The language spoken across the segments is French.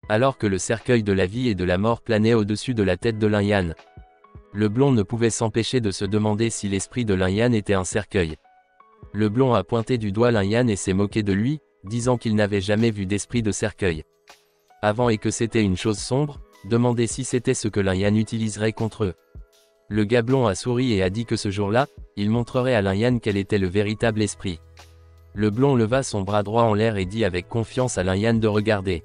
alors que le cercueil de la vie et de la mort planait au-dessus de la tête de Lin Yan. Le blond ne pouvait s'empêcher de se demander si l'esprit de Lin Yan était un cercueil. Le blond a pointé du doigt Lin Yan et s'est moqué de lui, disant qu'il n'avait jamais vu d'esprit de cercueil avant et que c'était une chose sombre, demandé si c'était ce que Lin Yan utiliserait contre eux. Le gars blond a souri et a dit que ce jour-là, il montrerait à Lin Yan quel était le véritable esprit. Le blond leva son bras droit en l'air et dit avec confiance à Lin Yan de regarder.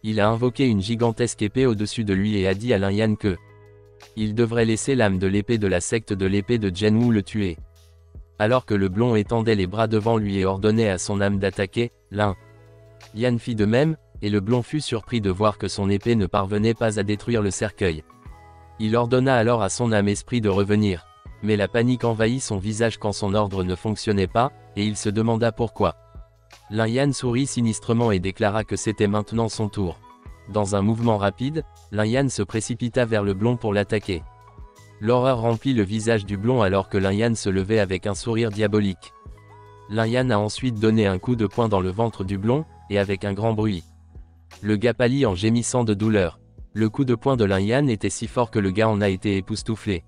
Il a invoqué une gigantesque épée au-dessus de lui et a dit à Lin Yan que il devrait laisser l'âme de l'épée de la secte de l'épée de Zhenwu le tuer. Alors que le blond étendait les bras devant lui et ordonnait à son âme d'attaquer, Lin Yan fit de même, et le blond fut surpris de voir que son épée ne parvenait pas à détruire le cercueil. Il ordonna alors à son âme esprit de revenir. Mais la panique envahit son visage quand son ordre ne fonctionnait pas, et il se demanda pourquoi. Lin Yan sourit sinistrement et déclara que c'était maintenant son tour. Dans un mouvement rapide, Lin Yan se précipita vers le blond pour l'attaquer. L'horreur remplit le visage du blond alors que Lin Yan se levait avec un sourire diabolique. Lin Yan a ensuite donné un coup de poing dans le ventre du blond, et avec un grand bruit. Le gars pâlit en gémissant de douleur. Le coup de poing de Lin Yan était si fort que le gars en a été époustouflé.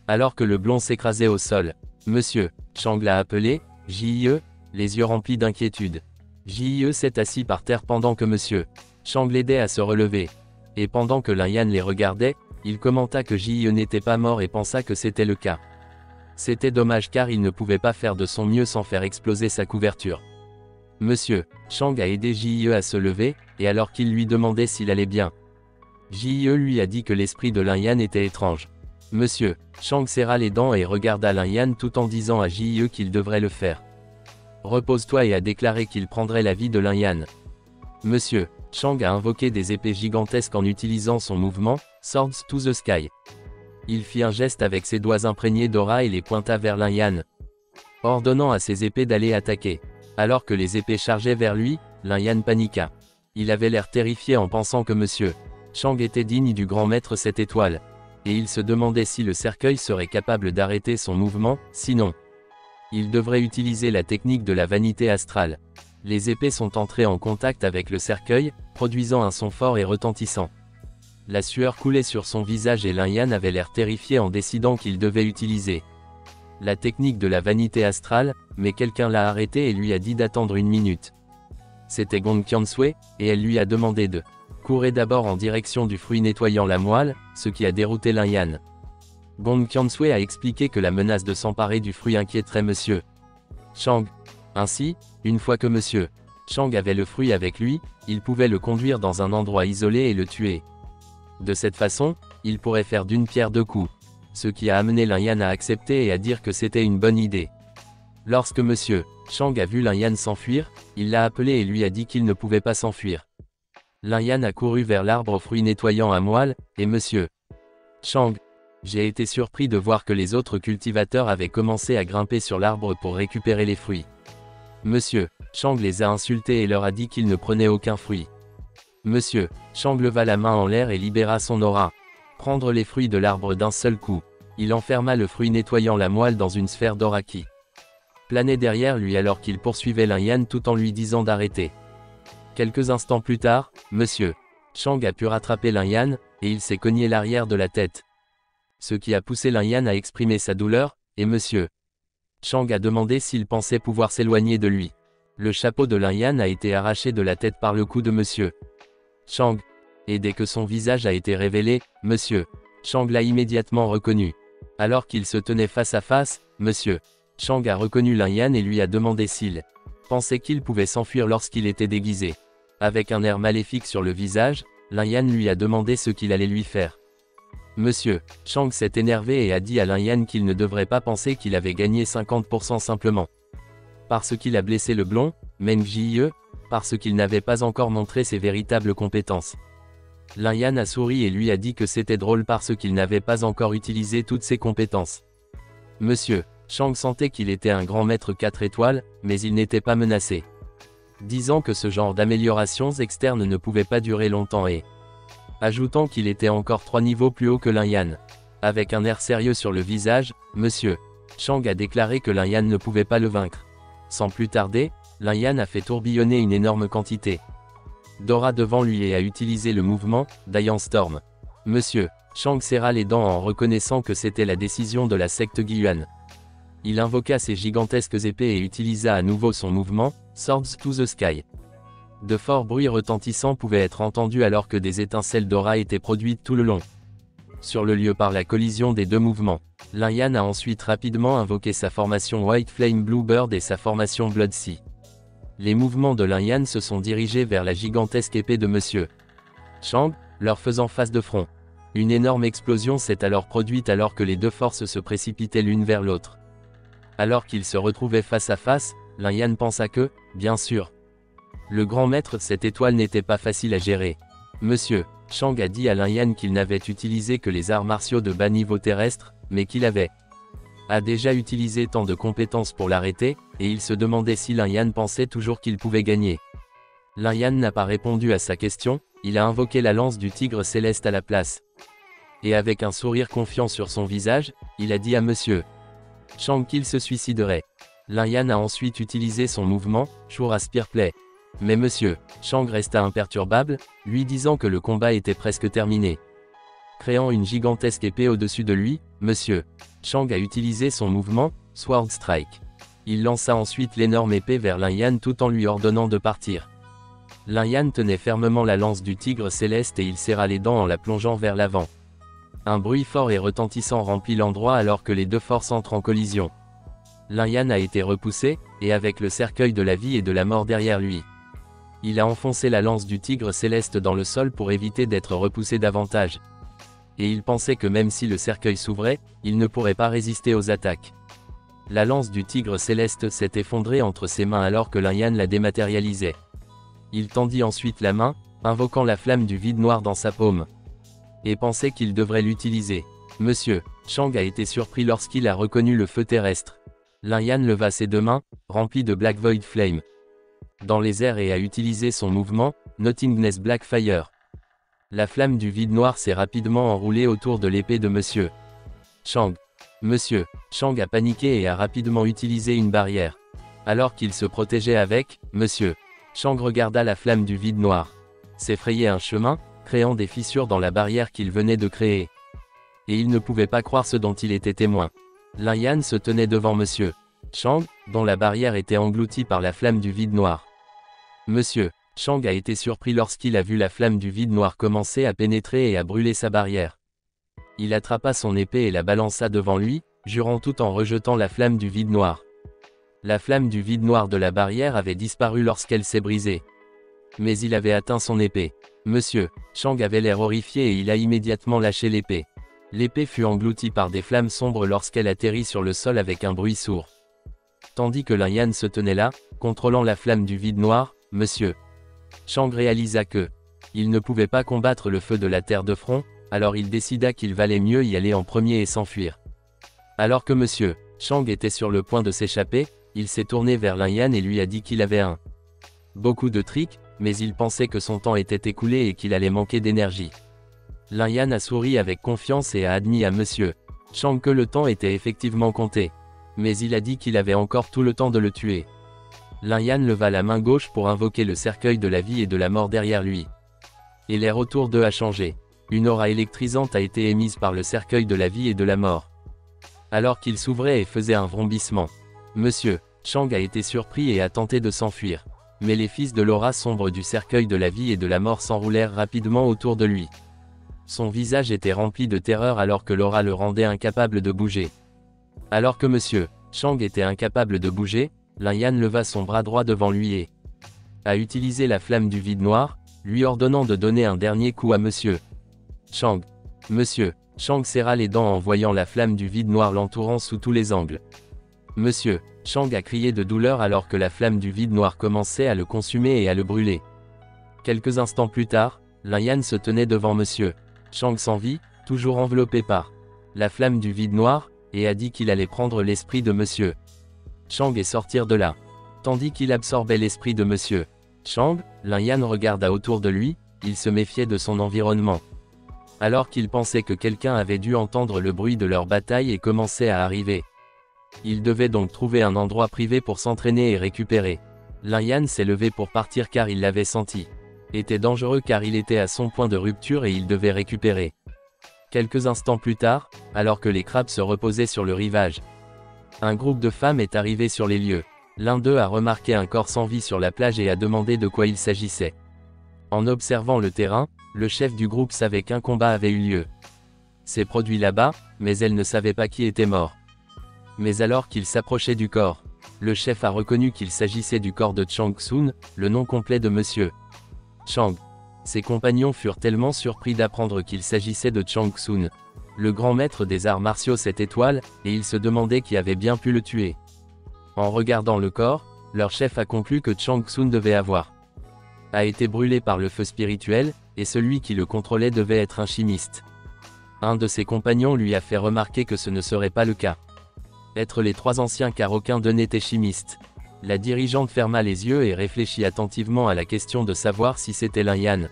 Alors que le blond s'écrasait au sol, Monsieur Chang l'a appelé, J.I.E., les yeux remplis d'inquiétude. J.I.E. s'est assis par terre pendant que Monsieur Chang l'aidait à se relever. Et pendant que Lin Yan les regardait, il commenta que J.I.E. n'était pas mort et pensa que c'était le cas. C'était dommage car il ne pouvait pas faire de son mieux sans faire exploser sa couverture. Monsieur Chang a aidé J.I.E. à se lever, et alors qu'il lui demandait s'il allait bien, J.I.E. lui a dit que l'esprit de Lin Yan était étrange. Monsieur Chang serra les dents et regarda Lin Yan tout en disant à J.I.E. qu'il devrait le faire. Repose-toi et a déclaré qu'il prendrait la vie de Lin Yan. Monsieur Chang a invoqué des épées gigantesques en utilisant son mouvement, Swords to the Sky. Il fit un geste avec ses doigts imprégnés d'aura et les pointa vers Lin Yan, ordonnant à ses épées d'aller attaquer. Alors que les épées chargeaient vers lui, Lin Yan paniqua. Il avait l'air terrifié en pensant que Monsieur Chang était digne du grand maître 7 étoiles. Et il se demandait si le cercueil serait capable d'arrêter son mouvement, sinon il devrait utiliser la technique de la vanité astrale. Les épées sont entrées en contact avec le cercueil, produisant un son fort et retentissant. La sueur coulait sur son visage et Lin Yan avait l'air terrifié en décidant qu'il devait utiliser la technique de la vanité astrale, mais quelqu'un l'a arrêté et lui a dit d'attendre 1 minute. C'était Gong Qiansui, et elle lui a demandé de courir d'abord en direction du fruit nettoyant la moelle, ce qui a dérouté Lin Yan. Gong Qiansui a expliqué que la menace de s'emparer du fruit inquiéterait Monsieur Chang. Ainsi, une fois que Monsieur Chang avait le fruit avec lui, il pouvait le conduire dans un endroit isolé et le tuer. De cette façon, il pourrait faire d'une pierre 2 coups. Ce qui a amené Lin Yan à accepter et à dire que c'était une bonne idée. Lorsque Monsieur Chang a vu Lin Yan s'enfuir, il l'a appelé et lui a dit qu'il ne pouvait pas s'enfuir. Lin Yan a couru vers l'arbre aux fruits nettoyant à moelle, et Monsieur Chang. J'ai été surpris de voir que les autres cultivateurs avaient commencé à grimper sur l'arbre pour récupérer les fruits. Monsieur Chang les a insultés et leur a dit qu'ils ne prenaient aucun fruit. Monsieur Chang leva la main en l'air et libéra son aura. Prendre les fruits de l'arbre d'un seul coup. Il enferma le fruit nettoyant la moelle dans une sphère d'aura qui planait derrière lui alors qu'il poursuivait Lin Yan tout en lui disant d'arrêter. Quelques instants plus tard, Monsieur Chang a pu rattraper Lin Yan, et il s'est cogné l'arrière de la tête. Ce qui a poussé Lin Yan à exprimer sa douleur, et Monsieur Chang a demandé s'il pensait pouvoir s'éloigner de lui. Le chapeau de Lin Yan a été arraché de la tête par le coup de Monsieur Chang. Et dès que son visage a été révélé, Monsieur Chang l'a immédiatement reconnu. Alors qu'il se tenait face à face, Monsieur Chang a reconnu Lin Yan et lui a demandé s'il pensait qu'il pouvait s'enfuir lorsqu'il était déguisé. Avec un air maléfique sur le visage, Lin Yan lui a demandé ce qu'il allait lui faire. Monsieur Chang s'est énervé et a dit à Lin Yan qu'il ne devrait pas penser qu'il avait gagné 50% simplement parce qu'il a blessé le blond, Meng J.E., parce qu'il n'avait pas encore montré ses véritables compétences. Lin Yan a souri et lui a dit que c'était drôle parce qu'il n'avait pas encore utilisé toutes ses compétences. Monsieur Chang sentait qu'il était un grand maître 4 étoiles, mais il n'était pas menacé. Disant que ce genre d'améliorations externes ne pouvait pas durer longtemps et ajoutant qu'il était encore 3 niveaux plus haut que Lin Yan. Avec un air sérieux sur le visage, Monsieur Chang a déclaré que Lin Yan ne pouvait pas le vaincre. Sans plus tarder, Lin Yan a fait tourbillonner une énorme quantité Dora devant lui et a utilisé le mouvement Dian Storm. Monsieur Shang serra les dents en reconnaissant que c'était la décision de la secte Guiyuan. Il invoqua ses gigantesques épées et utilisa à nouveau son mouvement Swords to the Sky. De forts bruits retentissants pouvaient être entendus alors que des étincelles d'aura étaient produites tout le long. Sur le lieu par la collision des deux mouvements, Lin Yan a ensuite rapidement invoqué sa formation White Flame Bluebird et sa formation Blood Sea. Les mouvements de Lin Yan se sont dirigés vers la gigantesque épée de Monsieur Shang, leur faisant face de front. Une énorme explosion s'est alors produite alors que les deux forces se précipitaient l'une vers l'autre. Alors qu'ils se retrouvaient face à face, Lin Yan pensa que, bien sûr, le grand maître, cette étoile n'était pas facile à gérer. Monsieur Shang a dit à Lin Yan qu'il n'avait utilisé que les arts martiaux de bas niveau terrestre, mais qu'il a déjà utilisé tant de compétences pour l'arrêter, et il se demandait si Lin Yan pensait toujours qu'il pouvait gagner. Lin Yan n'a pas répondu à sa question, il a invoqué la lance du tigre céleste à la place. Et avec un sourire confiant sur son visage, il a dit à Monsieur Shang qu'il se suiciderait. Lin Yan a ensuite utilisé son mouvement, Shura Spear Play. Mais Monsieur Shang resta imperturbable, lui disant que le combat était presque terminé. Créant une gigantesque épée au-dessus de lui, Monsieur Shang a utilisé son mouvement, Sword Strike. Il lança ensuite l'énorme épée vers Lin Yan tout en lui ordonnant de partir. Lin Yan tenait fermement la lance du tigre céleste et il serra les dents en la plongeant vers l'avant. Un bruit fort et retentissant remplit l'endroit alors que les deux forces entrent en collision. Lin Yan a été repoussé, et avec le cercueil de la vie et de la mort derrière lui. Il a enfoncé la lance du tigre céleste dans le sol pour éviter d'être repoussé davantage. Et il pensait que même si le cercueil s'ouvrait, il ne pourrait pas résister aux attaques. La lance du tigre céleste s'est effondrée entre ses mains alors que Lin Yan la dématérialisait. Il tendit ensuite la main, invoquant la flamme du vide noir dans sa paume. Et pensait qu'il devrait l'utiliser. Monsieur Shang a été surpris lorsqu'il a reconnu le feu terrestre. Lin Yan leva ses deux mains, remplies de Black Void Flame, dans les airs et a utilisé son mouvement, Nothingness Black Fire. La flamme du vide noir s'est rapidement enroulée autour de l'épée de Monsieur Shang. Monsieur Shang a paniqué et a rapidement utilisé une barrière. Alors qu'il se protégeait avec, Monsieur Shang regarda la flamme du vide noir s'effrayer un chemin, créant des fissures dans la barrière qu'il venait de créer. Et il ne pouvait pas croire ce dont il était témoin. Lin Yan se tenait devant Monsieur Shang, dont la barrière était engloutie par la flamme du vide noir. Monsieur Shang a été surpris lorsqu'il a vu la flamme du vide noir commencer à pénétrer et à brûler sa barrière. Il attrapa son épée et la balança devant lui, jurant tout en rejetant la flamme du vide noir. La flamme du vide noir de la barrière avait disparu lorsqu'elle s'est brisée. Mais il avait atteint son épée. Monsieur Shang avait l'air horrifié et il a immédiatement lâché l'épée. L'épée fut engloutie par des flammes sombres lorsqu'elle atterrit sur le sol avec un bruit sourd. Tandis que Lin Yan se tenait là, contrôlant la flamme du vide noir, Monsieur Shang réalisa que il ne pouvait pas combattre le feu de la terre de front, alors il décida qu'il valait mieux y aller en premier et s'enfuir. Alors que Monsieur Shang était sur le point de s'échapper, il s'est tourné vers Lin Yan et lui a dit qu'il avait beaucoup de tricks, mais il pensait que son temps était écoulé et qu'il allait manquer d'énergie. Lin Yan a souri avec confiance et a admis à Monsieur Shang que le temps était effectivement compté. Mais il a dit qu'il avait encore tout le temps de le tuer. Lin Yan leva la main gauche pour invoquer le cercueil de la vie et de la mort derrière lui. Et l'air autour d'eux a changé. Une aura électrisante a été émise par le cercueil de la vie et de la mort. Alors qu'il s'ouvrait et faisait un vrombissement, Monsieur Shang a été surpris et a tenté de s'enfuir. Mais les fils de l'aura sombre du cercueil de la vie et de la mort s'enroulèrent rapidement autour de lui. Son visage était rempli de terreur alors que l'aura le rendait incapable de bouger. Alors que Monsieur Shang était incapable de bouger, Lin Yan leva son bras droit devant lui et a utilisé la flamme du vide noir, lui ordonnant de donner un dernier coup à Monsieur Shang. Monsieur Shang serra les dents en voyant la flamme du vide noir l'entourant sous tous les angles. Monsieur Shang a crié de douleur alors que la flamme du vide noir commençait à le consumer et à le brûler. Quelques instants plus tard, Lin Yan se tenait devant Monsieur Shang sans vie, toujours enveloppé par la flamme du vide noir, et a dit qu'il allait prendre l'esprit de Monsieur Shang et sortir de là. Tandis qu'il absorbait l'esprit de Monsieur Shang, Lin Yan regarda autour de lui, il se méfiait de son environnement. Alors qu'il pensait que quelqu'un avait dû entendre le bruit de leur bataille et commençait à arriver. Il devait donc trouver un endroit privé pour s'entraîner et récupérer. Lin Yan s'est levé pour partir car il l'avait senti. était dangereux car il était à son point de rupture et il devait récupérer. Quelques instants plus tard, alors que les crabes se reposaient sur le rivage, un groupe de femmes est arrivé sur les lieux. L'un d'eux a remarqué un corps sans vie sur la plage et a demandé de quoi il s'agissait. En observant le terrain, le chef du groupe savait qu'un combat avait eu lieu. C'est produit là-bas, mais elle ne savait pas qui était mort. Mais alors qu'il s'approchait du corps, le chef a reconnu qu'il s'agissait du corps de Chang Sun, le nom complet de Monsieur Chang. Ses compagnons furent tellement surpris d'apprendre qu'il s'agissait de Chang Sun, le grand maître des arts martiaux 7 étoiles, et ils se demandaient qui avait bien pu le tuer. En regardant le corps, leur chef a conclu que Chang Sun devait avoir été brûlé par le feu spirituel, et celui qui le contrôlait devait être un chimiste. Un de ses compagnons lui a fait remarquer que ce ne serait pas le cas. Être les 3 anciens car aucun d'eux n'était chimiste. La dirigeante ferma les yeux et réfléchit attentivement à la question de savoir si c'était Lin Yan.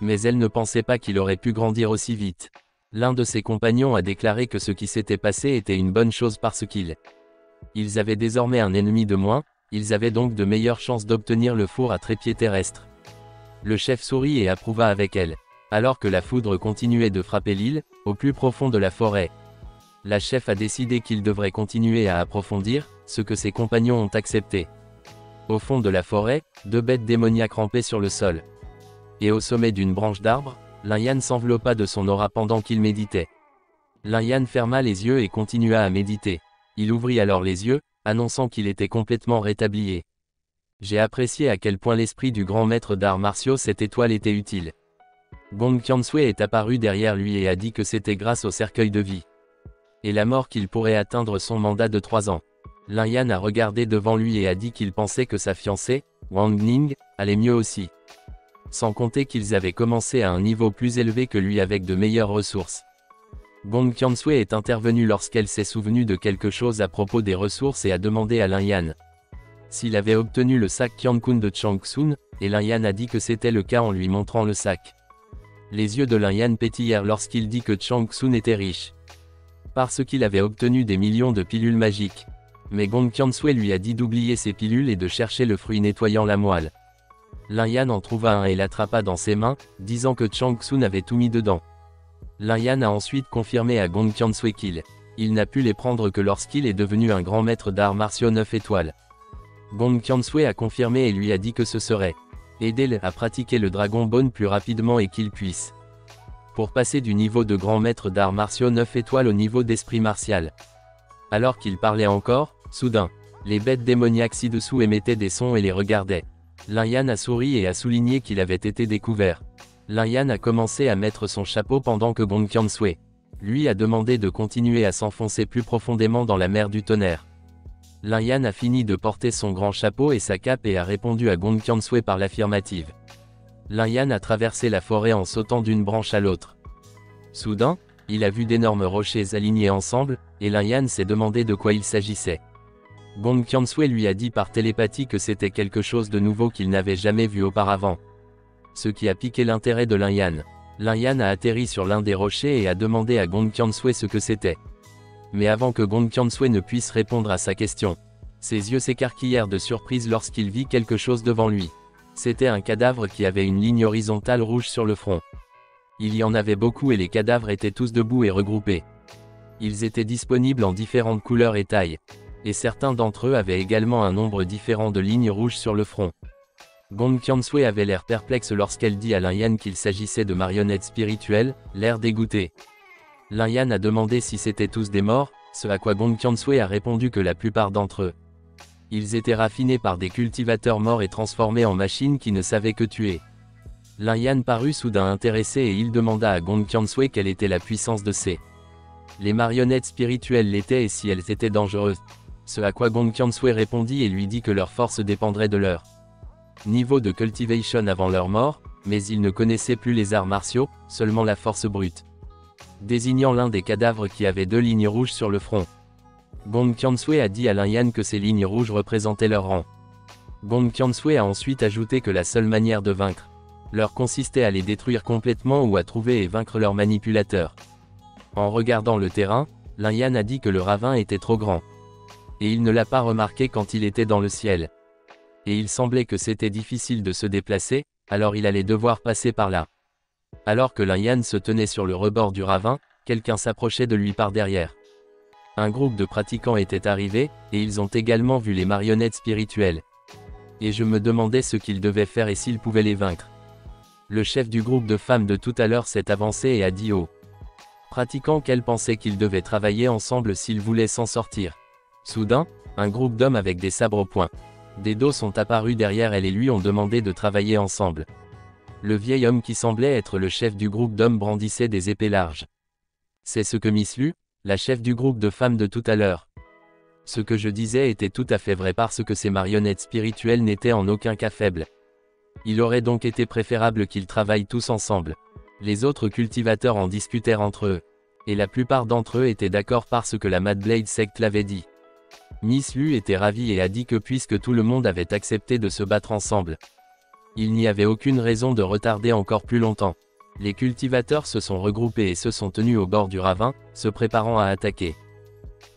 Mais elle ne pensait pas qu'il aurait pu grandir aussi vite. L'un de ses compagnons a déclaré que ce qui s'était passé était une bonne chose parce qu'ils avaient désormais un ennemi de moins, ils avaient donc de meilleures chances d'obtenir le four à trépied terrestre. Le chef sourit et approuva avec elle. Alors que la foudre continuait de frapper l'île, au plus profond de la forêt, la chef a décidé qu'il devrait continuer à approfondir, ce que ses compagnons ont accepté. Au fond de la forêt, 2 bêtes démoniaques rampaient sur le sol. Et au sommet d'une branche d'arbre, Lin Yan s'enveloppa de son aura pendant qu'il méditait. Lin Yan ferma les yeux et continua à méditer. Il ouvrit alors les yeux, annonçant qu'il était complètement rétabli. J'ai apprécié à quel point l'esprit du grand maître d'arts martiaux 7 étoiles était utile. Gong Qiansui est apparu derrière lui et a dit que c'était grâce au cercueil de vie et la mort qu'il pourrait atteindre son mandat de 3 ans. Lin Yan a regardé devant lui et a dit qu'il pensait que sa fiancée, Wang Ning, allait mieux aussi. Sans compter qu'ils avaient commencé à un niveau plus élevé que lui avec de meilleures ressources. Gong Qiansui est intervenue lorsqu'elle s'est souvenue de quelque chose à propos des ressources et a demandé à Lin Yan s'il avait obtenu le sac Qiankun de Chang Sun, et Lin Yan a dit que c'était le cas en lui montrant le sac. Les yeux de Lin Yan pétillèrent lorsqu'il dit que Chang Sun était riche. Parce qu'il avait obtenu des millions de pilules magiques. Mais Gong Qiansui lui a dit d'oublier ces pilules et de chercher le fruit nettoyant la moelle. Lin Yan en trouva un et l'attrapa dans ses mains, disant que Chang Sun avait tout mis dedans. Lin Yan a ensuite confirmé à Gong Qiansui qu'il n'a pu les prendre que lorsqu'il est devenu un grand maître d'arts martiaux 9 étoiles. Gong Qiansui a confirmé et lui a dit que ce serait aider à pratiquer le Dragon Bone plus rapidement et qu'il puisse pour passer du niveau de grand maître d'arts martiaux 9 étoiles au niveau d'esprit martial. Alors qu'il parlait encore, soudain, les bêtes démoniaques ci-dessous émettaient des sons et les regardaient. Lin Yan a souri et a souligné qu'il avait été découvert. Lin Yan a commencé à mettre son chapeau pendant que Gong Qiansui lui a demandé de continuer à s'enfoncer plus profondément dans la mer du tonnerre. Lin Yan a fini de porter son grand chapeau et sa cape et a répondu à Gong Qiansui par l'affirmative. Lin Yan a traversé la forêt en sautant d'une branche à l'autre. Soudain, il a vu d'énormes rochers alignés ensemble, et Lin Yan s'est demandé de quoi il s'agissait. Gong Qiansui lui a dit par télépathie que c'était quelque chose de nouveau qu'il n'avait jamais vu auparavant. Ce qui a piqué l'intérêt de Lin Yan. Lin Yan a atterri sur l'un des rochers et a demandé à Gong Qiansui ce que c'était. Mais avant que Gong Qiansui ne puisse répondre à sa question, ses yeux s'écarquillèrent de surprise lorsqu'il vit quelque chose devant lui. C'était un cadavre qui avait une ligne horizontale rouge sur le front. Il y en avait beaucoup et les cadavres étaient tous debout et regroupés. Ils étaient disponibles en différentes couleurs et tailles. Et certains d'entre eux avaient également un nombre différent de lignes rouges sur le front. Gong Qiansui avait l'air perplexe lorsqu'elle dit à Lin Yan qu'il s'agissait de marionnettes spirituelles, l'air dégoûté. Lin Yan a demandé si c'étaient tous des morts, ce à quoi Gong Qiansui a répondu que la plupart d'entre eux, ils étaient raffinés par des cultivateurs morts et transformés en machines qui ne savaient que tuer. Lin Yan parut soudain intéressé et il demanda à Gong Qiansui quelle était la puissance de les marionnettes spirituelles l'étaient et si elles étaient dangereuses. Ce à quoi Gong Qiansui répondit et lui dit que leur force dépendrait de leur niveau de cultivation avant leur mort, mais ils ne connaissaient plus les arts martiaux, seulement la force brute. Désignant l'un des cadavres qui avait 2 lignes rouges sur le front. Gong Qiansui a dit à Lin Yan que ces lignes rouges représentaient leur rang. Gong Qiansui a ensuite ajouté que la seule manière de vaincre leur consistait à les détruire complètement ou à trouver et vaincre leurs manipulateurs. En regardant le terrain, Lin Yan a dit que le ravin était trop grand. Et il ne l'a pas remarqué quand il était dans le ciel. Et il semblait que c'était difficile de se déplacer, alors il allait devoir passer par là. Alors que Lin Yan se tenait sur le rebord du ravin, quelqu'un s'approchait de lui par derrière. Un groupe de pratiquants était arrivé, et ils ont également vu les marionnettes spirituelles. Et je me demandais ce qu'ils devaient faire et s'ils pouvaient les vaincre. Le chef du groupe de femmes de tout à l'heure s'est avancé et a dit aux pratiquants qu'elle pensait qu'ils devaient travailler ensemble s'ils voulaient s'en sortir. Soudain, un groupe d'hommes avec des sabres au poing. Des dos sont apparus derrière elle et lui ont demandé de travailler ensemble. Le vieil homme qui semblait être le chef du groupe d'hommes brandissait des épées larges. C'est ce que Miss Lu, la chef du groupe de femmes de tout à l'heure. Ce que je disais était tout à fait vrai parce que ces marionnettes spirituelles n'étaient en aucun cas faibles. Il aurait donc été préférable qu'ils travaillent tous ensemble. Les autres cultivateurs en discutèrent entre eux. Et la plupart d'entre eux étaient d'accord parce que la Mad Blade Sect l'avait dit. Miss Lu était ravie et a dit que puisque tout le monde avait accepté de se battre ensemble, il n'y avait aucune raison de retarder encore plus longtemps. Les cultivateurs se sont regroupés et se sont tenus au bord du ravin, se préparant à attaquer.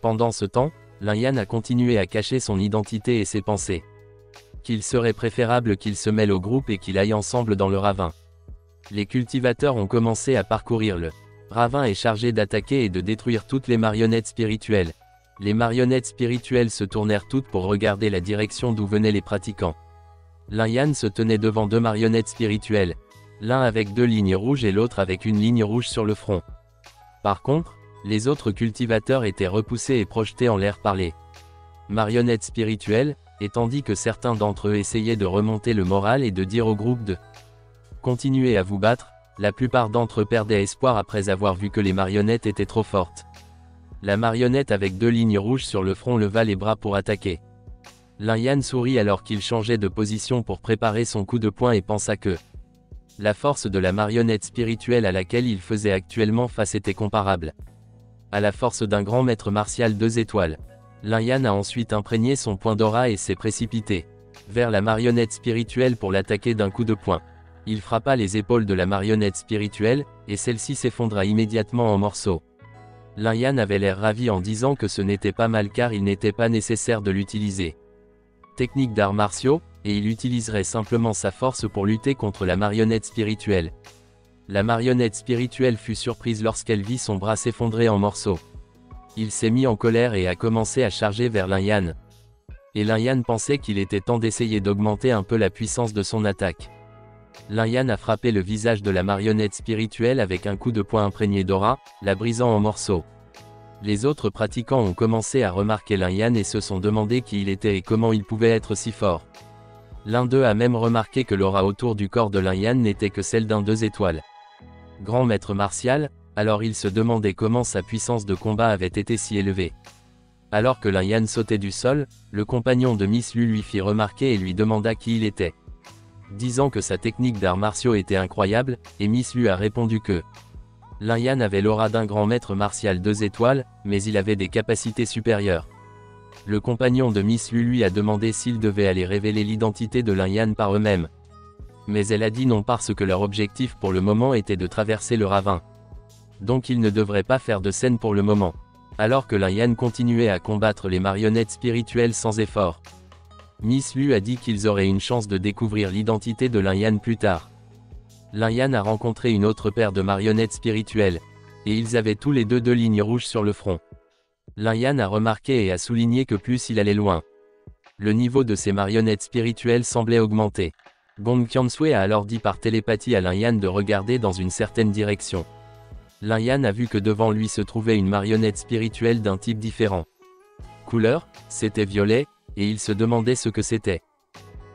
Pendant ce temps, Lin Yan a continué à cacher son identité et ses pensées. Qu'il serait préférable qu'il se mêle au groupe et qu'il aille ensemble dans le ravin. Les cultivateurs ont commencé à parcourir le ravin et chargé d'attaquer et de détruire toutes les marionnettes spirituelles. Les marionnettes spirituelles se tournèrent toutes pour regarder la direction d'où venaient les pratiquants. Lin Yan se tenait devant deux marionnettes spirituelles, l'un avec deux lignes rouges et l'autre avec une ligne rouge sur le front. Par contre, les autres cultivateurs étaient repoussés et projetés en l'air par les marionnettes spirituelles, et tandis que certains d'entre eux essayaient de remonter le moral et de dire au groupe de continuer à vous battre, la plupart d'entre eux perdaient espoir après avoir vu que les marionnettes étaient trop fortes. La marionnette avec deux lignes rouges sur le front leva les bras pour attaquer. Lin Yan sourit alors qu'il changeait de position pour préparer son coup de poing et pensa que la force de la marionnette spirituelle à laquelle il faisait actuellement face était comparable à la force d'un grand maître martial 2 étoiles. Lin Yan a ensuite imprégné son point d'aura et s'est précipité vers la marionnette spirituelle pour l'attaquer d'un coup de poing. Il frappa les épaules de la marionnette spirituelle, et celle-ci s'effondra immédiatement en morceaux. Lin Yan avait l'air ravi en disant que ce n'était pas mal car il n'était pas nécessaire de l'utiliser. Technique d'arts martiaux, et il utiliserait simplement sa force pour lutter contre la marionnette spirituelle. La marionnette spirituelle fut surprise lorsqu'elle vit son bras s'effondrer en morceaux. Il s'est mis en colère et a commencé à charger vers Lin Yan. Et Lin Yan pensait qu'il était temps d'essayer d'augmenter un peu la puissance de son attaque. Lin Yan a frappé le visage de la marionnette spirituelle avec un coup de poing imprégné d'aura, la brisant en morceaux. Les autres pratiquants ont commencé à remarquer Lin Yan et se sont demandé qui il était et comment il pouvait être si fort. L'un d'eux a même remarqué que l'aura autour du corps de Lin Yan n'était que celle d'un 2 étoiles. Grand maître martial, alors il se demandait comment sa puissance de combat avait été si élevée. Alors que Lin Yan sautait du sol, le compagnon de Miss Lu lui fit remarquer et lui demanda qui il était. Disant que sa technique d'arts martiaux était incroyable, et Miss Lu a répondu que Lin Yan avait l'aura d'un grand maître martial 2 étoiles, mais il avait des capacités supérieures. Le compagnon de Miss Lu lui a demandé s'il devait aller révéler l'identité de Lin Yan par eux-mêmes. Mais elle a dit non parce que leur objectif pour le moment était de traverser le ravin. Donc ils ne devraient pas faire de scène pour le moment. Alors que Lin Yan continuait à combattre les marionnettes spirituelles sans effort. Miss Lu a dit qu'ils auraient une chance de découvrir l'identité de Lin Yan plus tard. Lin Yan a rencontré une autre paire de marionnettes spirituelles, et ils avaient tous les deux lignes rouges sur le front. Lin Yan a remarqué et a souligné que plus il allait loin, le niveau de ces marionnettes spirituelles semblait augmenter. Gong Qiansui a alors dit par télépathie à Lin Yan de regarder dans une certaine direction. Lin Yan a vu que devant lui se trouvait une marionnette spirituelle d'un type différent. Couleur, c'était violet, et il se demandait ce que c'était.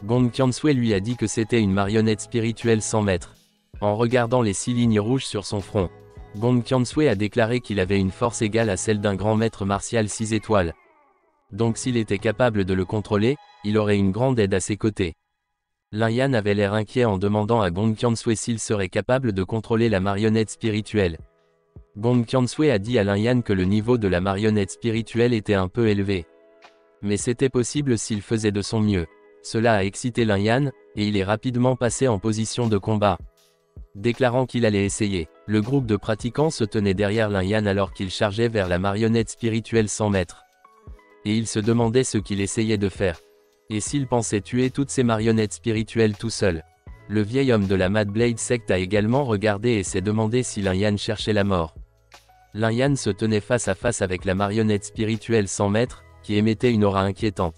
Gong Qiansui lui a dit que c'était une marionnette spirituelle sans maître. En regardant les 6 lignes rouges sur son front, Gong Qiansui a déclaré qu'il avait une force égale à celle d'un grand maître martial 6 étoiles. Donc s'il était capable de le contrôler, il aurait une grande aide à ses côtés. Lin Yan avait l'air inquiet en demandant à Gong Qiansui s'il serait capable de contrôler la marionnette spirituelle. Gong Qiansui a dit à Lin Yan que le niveau de la marionnette spirituelle était un peu élevé. Mais c'était possible s'il faisait de son mieux. Cela a excité Lin Yan, et il est rapidement passé en position de combat. Déclarant qu'il allait essayer, le groupe de pratiquants se tenait derrière Lin Yan alors qu'il chargeait vers la marionnette spirituelle sans maître. Et il se demandait ce qu'il essayait de faire. Et s'il pensait tuer toutes ces marionnettes spirituelles tout seul. Le vieil homme de la Mad Blade secte a également regardé et s'est demandé si Lin Yan cherchait la mort. Lin Yan se tenait face à face avec la marionnette spirituelle sans maître, qui émettait une aura inquiétante.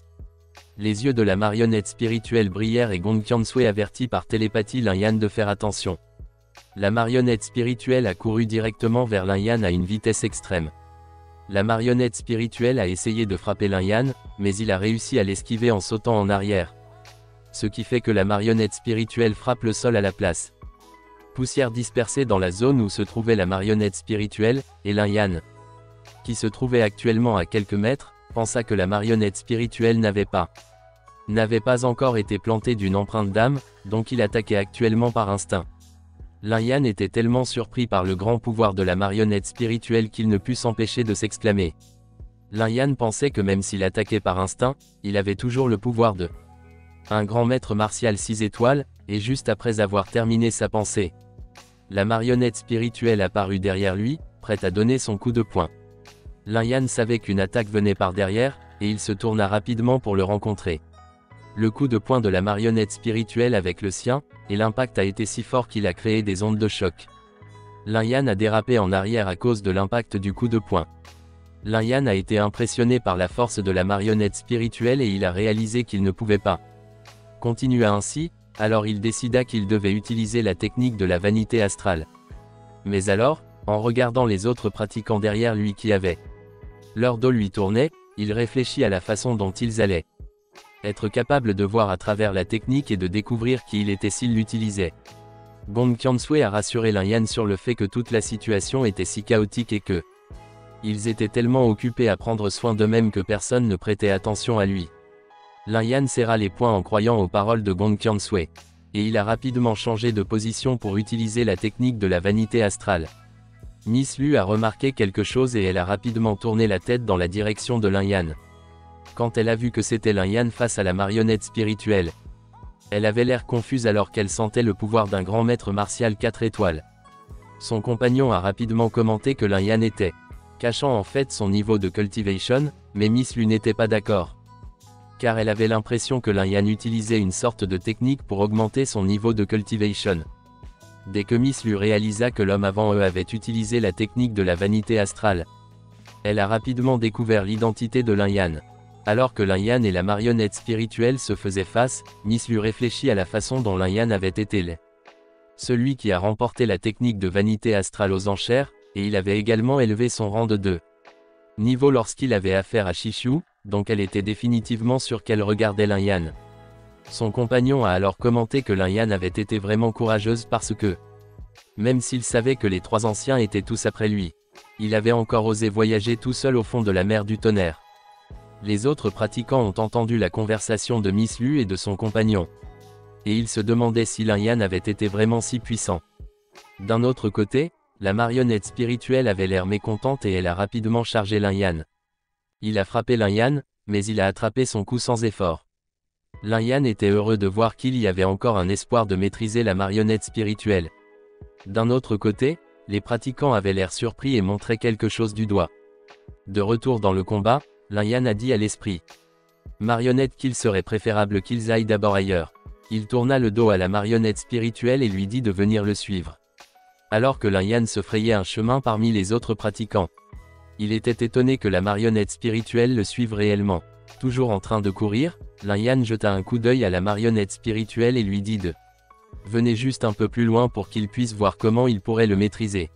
Les yeux de la marionnette spirituelle brillèrent et Gong Qiansui avertit par télépathie Lin Yan de faire attention. La marionnette spirituelle a couru directement vers Lin Yan à une vitesse extrême. La marionnette spirituelle a essayé de frapper Lin Yan, mais il a réussi à l'esquiver en sautant en arrière. Ce qui fait que la marionnette spirituelle frappe le sol à la place. Poussière dispersée dans la zone où se trouvait la marionnette spirituelle, et Lin Yan, qui se trouvait actuellement à quelques mètres, pensa que la marionnette spirituelle n'avait pas encore été plantée d'une empreinte d'âme, donc il attaquait actuellement par instinct. Lin Yan était tellement surpris par le grand pouvoir de la marionnette spirituelle qu'il ne put s'empêcher de s'exclamer. Lin Yan pensait que même s'il attaquait par instinct, il avait toujours le pouvoir de un grand maître martial 6 étoiles, et juste après avoir terminé sa pensée, la marionnette spirituelle apparut derrière lui, prête à donner son coup de poing. Lin Yan savait qu'une attaque venait par derrière, et il se tourna rapidement pour le rencontrer. Le coup de poing de la marionnette spirituelle avec le sien, et l'impact a été si fort qu'il a créé des ondes de choc. Lin Yan a dérapé en arrière à cause de l'impact du coup de poing. Lin Yan a été impressionné par la force de la marionnette spirituelle et il a réalisé qu'il ne pouvait pas continuer ainsi, alors il décida qu'il devait utiliser la technique de la vanité astrale. Mais alors, en regardant les autres pratiquants derrière lui qui avaient leur dos lui tournait, il réfléchit à la façon dont ils allaient être capables de voir à travers la technique et de découvrir qui il était s'il l'utilisait. Gong Qiansui a rassuré Lin Yan sur le fait que toute la situation était si chaotique et que ils étaient tellement occupés à prendre soin d'eux-mêmes que personne ne prêtait attention à lui. Lin Yan serra les poings en croyant aux paroles de Gong Qiansui. Et il a rapidement changé de position pour utiliser la technique de la vanité astrale. Miss Lu a remarqué quelque chose et elle a rapidement tourné la tête dans la direction de Lin Yan. Quand elle a vu que c'était Lin Yan face à la marionnette spirituelle, elle avait l'air confuse alors qu'elle sentait le pouvoir d'un grand maître martial 4 étoiles. Son compagnon a rapidement commenté que Lin Yan était cachant en fait son niveau de cultivation, mais Miss Lu n'était pas d'accord. Car elle avait l'impression que Lin Yan utilisait une sorte de technique pour augmenter son niveau de cultivation. Dès que Miss Lu réalisa que l'homme avant eux avait utilisé la technique de la vanité astrale, elle a rapidement découvert l'identité de Lin Yan. Alors que Lin Yan et la marionnette spirituelle se faisaient face, Miss Lu réfléchit à la façon dont Lin Yan avait été celui qui a remporté la technique de vanité astrale aux enchères, et il avait également élevé son rang de 2 niveau lorsqu'il avait affaire à Shishu, donc elle était définitivement sûre qu'elle regardait Lin Yan. Son compagnon a alors commenté que Lin Yan avait été vraiment courageuse parce que, même s'il savait que les 3 anciens étaient tous après lui, il avait encore osé voyager tout seul au fond de la mer du tonnerre. Les autres pratiquants ont entendu la conversation de Miss Lu et de son compagnon. Et ils se demandaient si Lin Yan avait été vraiment si puissant. D'un autre côté, la marionnette spirituelle avait l'air mécontente et elle a rapidement chargé Lin Yan. Il a frappé Lin Yan, mais il a attrapé son coup sans effort. Lin Yan était heureux de voir qu'il y avait encore un espoir de maîtriser la marionnette spirituelle. D'un autre côté, les pratiquants avaient l'air surpris et montraient quelque chose du doigt. De retour dans le combat, Lin Yan a dit à l'esprit marionnette qu'il serait préférable qu'ils aillent d'abord ailleurs. Il tourna le dos à la marionnette spirituelle et lui dit de venir le suivre. Alors que Lin Yan se frayait un chemin parmi les autres pratiquants, il était étonné que la marionnette spirituelle le suive réellement. Toujours en train de courir, Lin Yan jeta un coup d'œil à la marionnette spirituelle et lui dit de venez juste un peu plus loin pour qu'il puisse voir comment il pourrait le maîtriser.